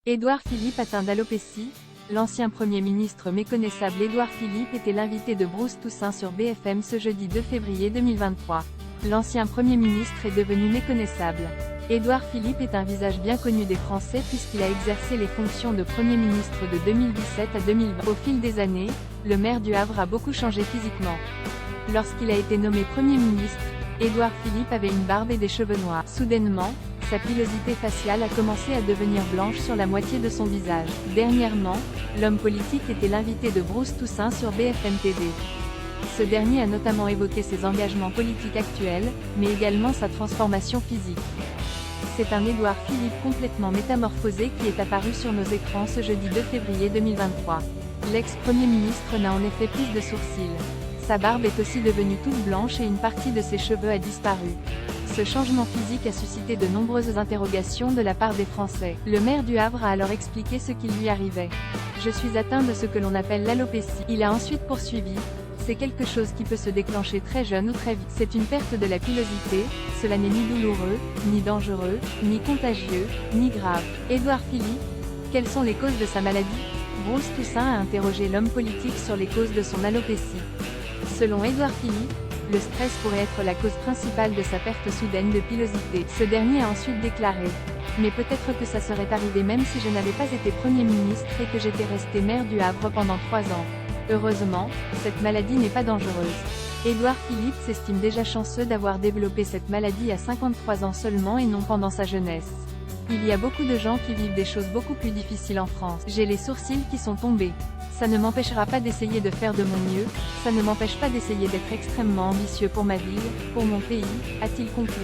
Édouard Philippe atteint d'alopécie. L'ancien Premier ministre méconnaissable Édouard Philippe était l'invité de Bruce Toussaint sur BFM ce jeudi 2 février 2023. L'ancien Premier ministre est devenu méconnaissable. Édouard Philippe est un visage bien connu des Français puisqu'il a exercé les fonctions de Premier ministre de 2017 à 2020. Au fil des années, le maire du Havre a beaucoup changé physiquement. Lorsqu'il a été nommé Premier ministre, Édouard Philippe avait une barbe et des cheveux noirs. Soudainement, sa pilosité faciale a commencé à devenir blanche sur la moitié de son visage. Dernièrement, l'homme politique était l'invité de Bruce Toussaint sur BFM TV. Ce dernier a notamment évoqué ses engagements politiques actuels, mais également sa transformation physique. C'est un Édouard Philippe complètement métamorphosé qui est apparu sur nos écrans ce jeudi 2 février 2023. L'ex-premier ministre n'a en effet plus de sourcils. Sa barbe est aussi devenue toute blanche et une partie de ses cheveux a disparu. Ce changement physique a suscité de nombreuses interrogations de la part des Français. Le maire du Havre a alors expliqué ce qui lui arrivait. « Je suis atteint de ce que l'on appelle l'alopécie ». Il a ensuite poursuivi. C'est quelque chose qui peut se déclencher très jeune ou très vite. C'est une perte de la pilosité, cela n'est ni douloureux, ni dangereux, ni contagieux, ni grave. Édouard Philippe, quelles sont les causes de sa maladie? Bruce Toussaint a interrogé l'homme politique sur les causes de son alopécie. Selon Édouard Philippe, le stress pourrait être la cause principale de sa perte soudaine de pilosité. Ce dernier a ensuite déclaré « Mais peut-être que ça serait arrivé même si je n'avais pas été Premier ministre et que j'étais resté maire du Havre pendant 3 ans. Heureusement, cette maladie n'est pas dangereuse. » Édouard Philippe s'estime déjà chanceux d'avoir développé cette maladie à 53 ans seulement et non pendant sa jeunesse. Il y a beaucoup de gens qui vivent des choses beaucoup plus difficiles en France. J'ai les sourcils qui sont tombés. Ça ne m'empêchera pas d'essayer de faire de mon mieux, ça ne m'empêche pas d'essayer d'être extrêmement ambitieux pour ma ville, pour mon pays, a-t-il conclu.